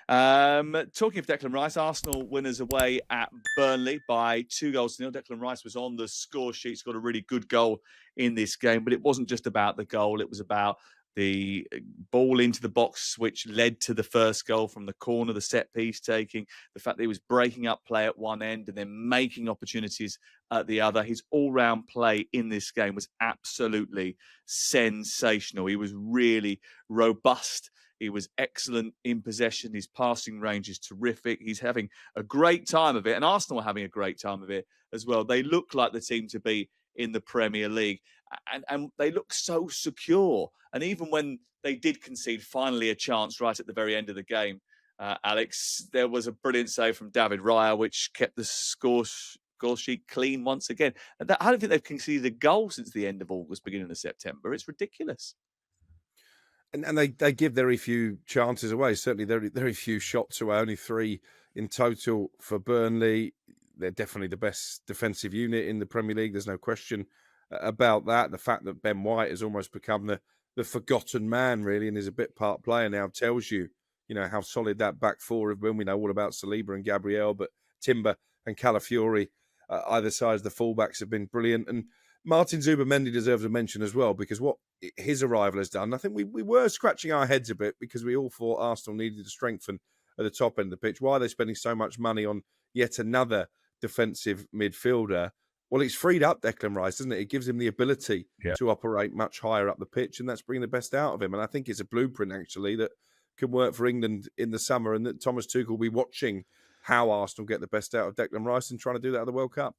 Talking of Declan Rice, Arsenal winners away at Burnley by 2 goals to nil. Declan Rice was on the score sheet, got a really good goal in this game, but it wasn't just about the goal. It was about the ball into the box, which led to the first goal from the corner, the set piece taking, the fact that he was breaking up play at one end and then making opportunities at the other. His all-round play in this game was absolutely sensational. He was really robust. He was excellent in possession. His passing range is terrific. He's having a great time of it. And Arsenal are having a great time of it as well. They look like the team to be in the Premier League. And they look so secure. And even when they did concede finally a chance right at the very end of the game, Alex, there was a brilliant save from David Raya, which kept the score sheet clean once again. And I don't think they've conceded a goal since the end of August, beginning of September. It's ridiculous. And they give very few chances away. Certainly, very few shots away. Only 3 in total for Burnley. They're definitely the best defensive unit in the Premier League. There's no question about that. The fact that Ben White has almost become the forgotten man, really, and is a bit part player now, tells you, how solid that back four have been. We know all about Saliba and Gabriel, but Timber and Calafiori, either side of the fullbacks, have been brilliant. And Martin Zubimendi deserves a mention as well, because what his arrival has done, I think we were scratching our heads a bit because we all thought Arsenal needed to strengthen at the top end of the pitch. Why are they spending so much money on yet another defensive midfielder? Well, it's freed up Declan Rice, doesn't it? It gives him the ability to operate much higher up the pitch, and that's bringing the best out of him. And I think it's a blueprint, actually, that can work for England in the summer, and that Thomas Tuchel will be watching how Arsenal get the best out of Declan Rice and trying to do that at the World Cup.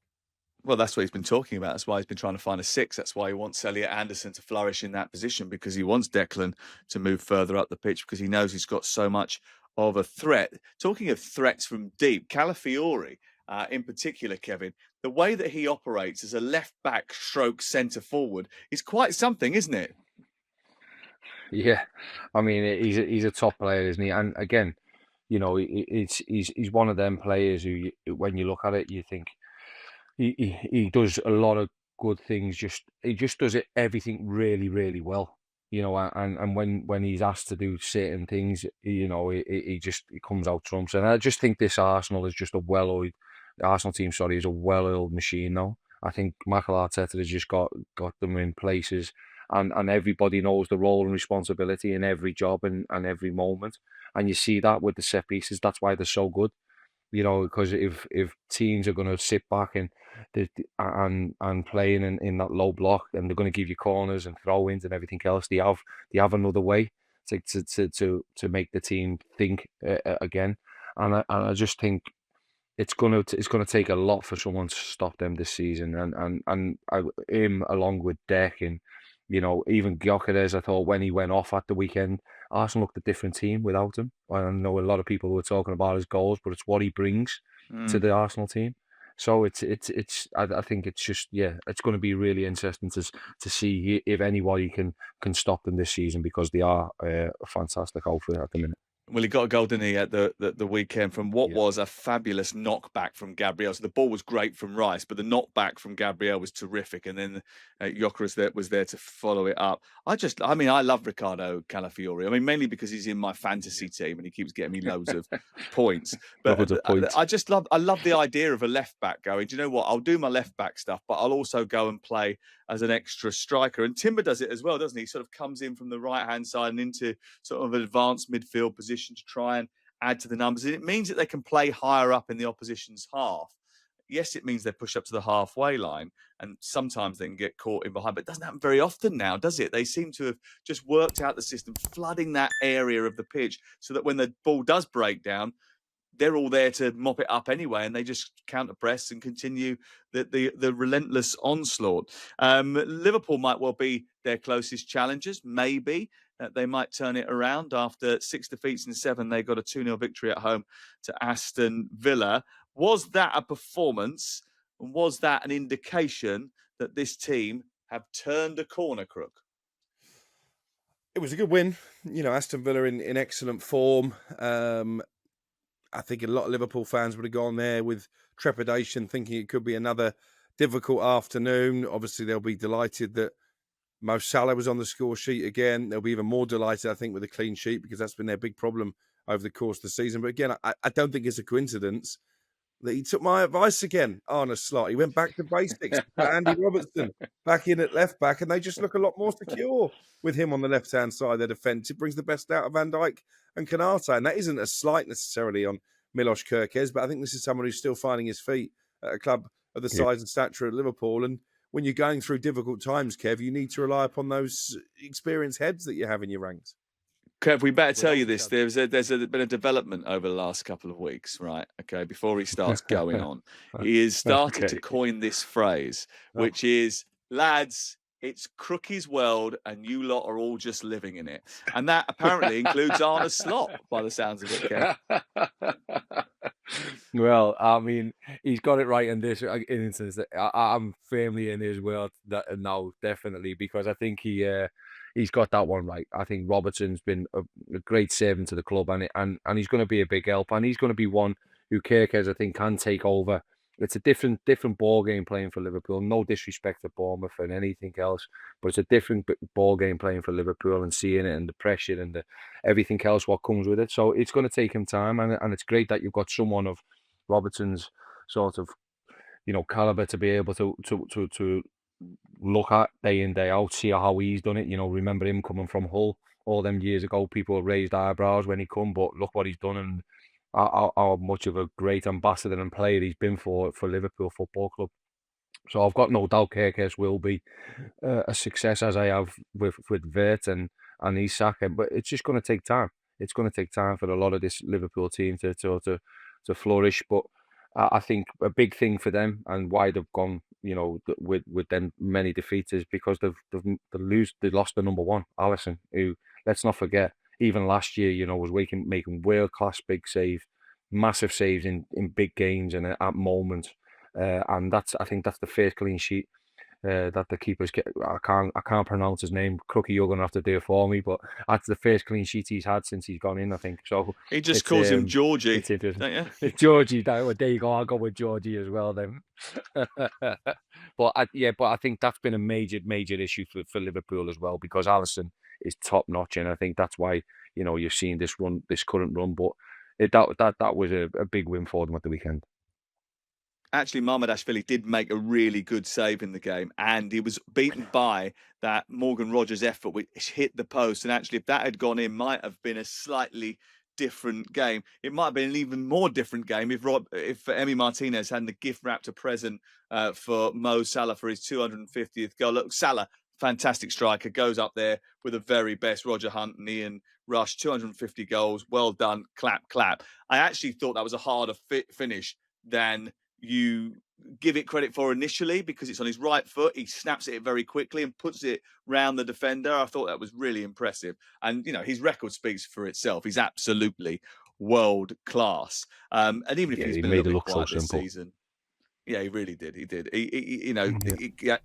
Well, that's what he's been talking about. That's why he's been trying to find a six. That's why he wants Elliot Anderson to flourish in that position, because he wants Declan to move further up the pitch, because he knows he's got so much of a threat. Talking of threats from deep, Calafiori in particular, Kevin, the way that he operates as a left back stroke centre forward is quite something, isn't it? Yeah, I mean, he's a top player, isn't he? And again, he's one of them players who, when you look at it, you think he does a lot of good things. He just does everything really, really well. And when he's asked to do certain things, he comes out trumps. And I just think this Arsenal is just the Arsenal team, sorry, is a well-oiled machine now. I think Mikel Arteta has just got them in places, and everybody knows the role and responsibility in every job and every moment. And you see that with the set pieces. That's why they're so good. Because if teams are going to sit back and playing in that low block, and they're going to give you corners and throw-ins and everything else, they have another way to make the team think again. And I just think it's gonna take a lot for someone to stop them this season. And him along with Deck and even Gyökeres, I thought when he went off at the weekend, Arsenal looked a different team without him. I know a lot of people were talking about his goals, but it's what he brings to the Arsenal team. So I think it's just, it's going to be really interesting to see if anybody can stop them this season, because they are a fantastic outfit at the minute. Well, he got a goal, didn't he, at the weekend from what was a fabulous knockback from Gabriel. So the ball was great from Rice, but the knockback from Gabriel was terrific. And then Gyökeres was there to follow it up. I love Ricardo Calafiori. I mean, mainly because he's in my fantasy team and he keeps getting me loads of points. But I love the idea of a left back going, do you know what? I'll do my left back stuff, but I'll also go and play as an extra striker. And Timber does it as well, doesn't he? He sort of comes in from the right-hand side and into sort of an advanced midfield position to try and add to the numbers. And it means that they can play higher up in the opposition's half. Yes, it means they push up to the halfway line, and sometimes they can get caught in behind, but it doesn't happen very often now, does it? They seem to have just worked out the system, flooding that area of the pitch so that when the ball does break down, they're all there to mop it up anyway, and they just counter press and continue the relentless onslaught. Liverpool might well be their closest challengers, maybe. They might turn it around. After 6 defeats in 7, they got a 2-0 victory at home to Aston Villa. Was that a performance? And was that an indication that this team have turned a corner, Crook? It was a good win. Aston Villa in excellent form. I think a lot of Liverpool fans would have gone there with trepidation, thinking it could be another difficult afternoon. Obviously, they'll be delighted that Mo Salah was on the score sheet again. They'll be even more delighted, I think, with a clean sheet, because that's been their big problem over the course of the season. But again, I don't think it's a coincidence that he took my advice again, Arne Slot. He went back to basics, put Andy Robertson back in at left back, and they just look a lot more secure with him on the left-hand side of their defence. It brings the best out of Van Dijk and Konate, and that isn't a slight necessarily on Milos Kerkez, but I think this is someone who's still finding his feet at a club of the size and stature of Liverpool. And when you're going through difficult times, Kev, you need to rely upon those experienced heads that you have in your ranks. Kev, we better tell you this. There's been a development over the last couple of weeks, right? Okay, before he starts going on, he has started to coin this phrase, which is, lads, it's Crookie's world and you lot are all just living in it. And that apparently includes Arne Slot, by the sounds of it, Kev. Well, I mean, he's got it right in this instance. I'm firmly in his world now, definitely, because I think he's got that one right. I think Robertson's been a great servant to the club, and he's going to be a big help, and he's going to be one who Kerkez, I think, can take over. It's a different ball game playing for Liverpool. No disrespect to Bournemouth and anything else, but it's a different ball game playing for Liverpool and seeing it and the pressure and everything else what comes with it. So it's going to take him time, and it's great that you've got someone of Robertson's sort of, caliber to be able to look at day in, day out, see how he's done it. Remember him coming from Hull all them years ago. People raised eyebrows when he come, but look what he's done and how much of a great ambassador and player he's been for Liverpool Football Club. So I've got no doubt Kerkez will be a success, as I have with Vert and Isak. But it's just going to take time. It's going to take time for a lot of this Liverpool team to flourish. But I think a big thing for them and why they've gone, with them many defeats is because they lost the number one, Alisson, who, let's not forget, even last year, was making world class big saves, massive saves in big games and at moments. And I think that's the first clean sheet that the keepers get. I can't pronounce his name. Crookie, you're gonna have to do it for me, but that's the first clean sheet he's had since he's gone in, I think. So he just calls him Georgie. It's interesting. Don't you? It's Georgie. There you go. I'll go with Georgie as well then. But I think that's been a major issue for Liverpool as well, because Alisson is top notch, and I think that's why you're seeing this current run. But that was a big win for them at the weekend. Actually, Mamardashvili did make a really good save in the game, and he was beaten by that Morgan Rogers effort, which hit the post. And actually, if that had gone in, might have been a slightly different game. It might have been an even more different game if Emi Martinez hadn't gift wrapped a present for Mo Salah for his 250th goal. Look, Salah, fantastic striker, goes up there with the very best. Roger Hunt and Ian Rush, 250 goals, well done, clap, clap. I actually thought that was a harder finish than you give it credit for initially, because it's on his right foot. He snaps it very quickly and puts it round the defender. I thought that was really impressive. And, his record speaks for itself. He's absolutely world class. And even if he's been a little bit quiet this season. Yeah, he really did. He did.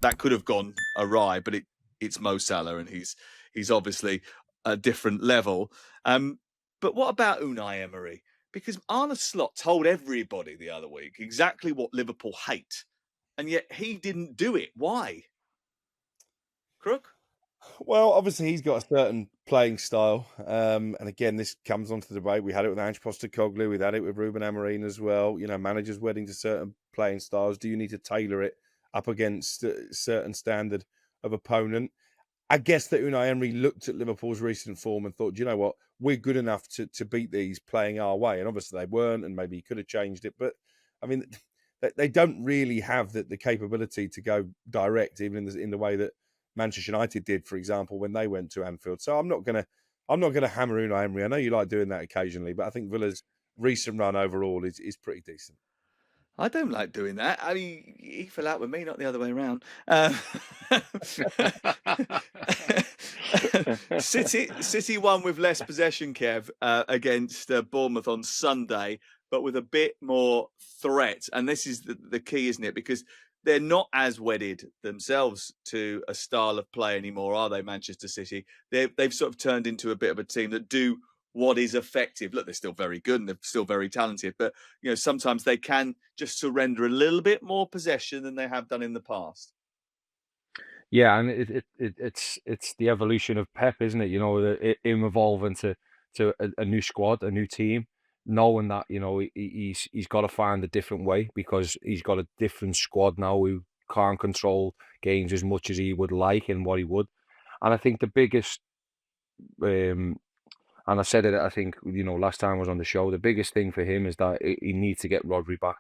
That could have gone awry, but it's Mo Salah, and he's obviously a different level. But what about Unai Emery? Because Arne Slot told everybody the other week exactly what Liverpool hate, and yet he didn't do it. Why? Crook? Well, obviously he's got a certain playing style, and again, this comes onto the debate. We had it with Ange Postecoglou, we've had it with Ruben Amorim as well. Managers wedding to certain playing styles. Do you need to tailor it up against a certain standard of opponent? I guess that Unai Emery looked at Liverpool's recent form and thought, you know what, we're good enough to beat these playing our way. And obviously they weren't, and maybe he could have changed it. But, I mean, they don't really have the capability to go direct, even in the way that Manchester United did, for example, when they went to Anfield. So I'm not gonna hammer Unai Emery. I know you like doing that occasionally, but I think Villa's recent run overall is pretty decent. I don't like doing that. I mean, he fell out with me, not the other way around. City won with less possession, Kev, against Bournemouth on Sunday, but with a bit more threat. And this is the key, isn't it? Because they're not as wedded themselves to a style of play anymore, are they, Manchester City? They've sort of turned into a bit of a team that do what is effective. Look, they're still very good and they're still very talented, but sometimes they can just surrender a little bit more possession than they have done in the past. Yeah, and it's the evolution of Pep, isn't it? Him evolving to to a new squad, a new team, knowing that he's got to find a different way because he's got a different squad now who can't control games as much as he would like and what he would. And I think the biggest, and I said it, I think last time I was on the show, the biggest thing for him is that he needs to get Rodri back.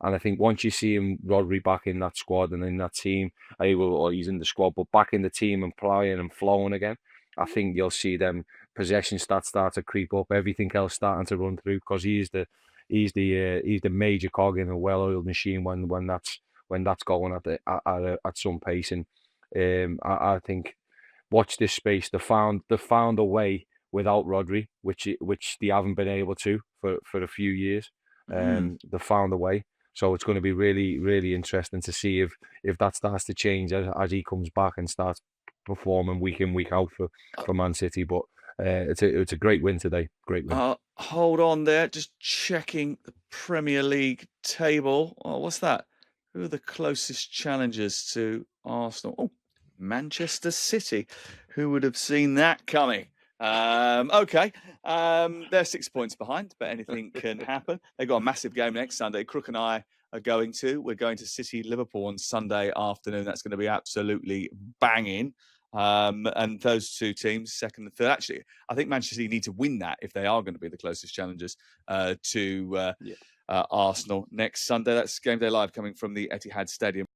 And I think once you see Rodri back in that squad and in that team, he's in the squad, but back in the team and playing and flowing again, I think you'll see them possession stats start to creep up, everything else starting to run through because he's the major cog in a well-oiled machine when that's going at some pace. And I think watch this space. They found a way without Rodri, which they haven't been able to for a few years. They found a way. So it's going to be really, really interesting to see if that starts to change as he comes back and starts performing week in, week out for Man City. But it's a great win today. Great win. Hold on there. Just checking the Premier League table. Oh, what's that? Who are the closest challengers to Arsenal? Oh, Manchester City. Who would have seen that coming? Okay. They're 6 points behind, but anything can happen. They've got a massive game next Sunday. Crook and I are going to. We're going to City Liverpool on Sunday afternoon. That's going to be absolutely banging. And those two teams, second and third. Actually, I think Manchester City need to win that if they are going to be the closest challengers to Arsenal next Sunday. That's Game Day Live coming from the Etihad Stadium.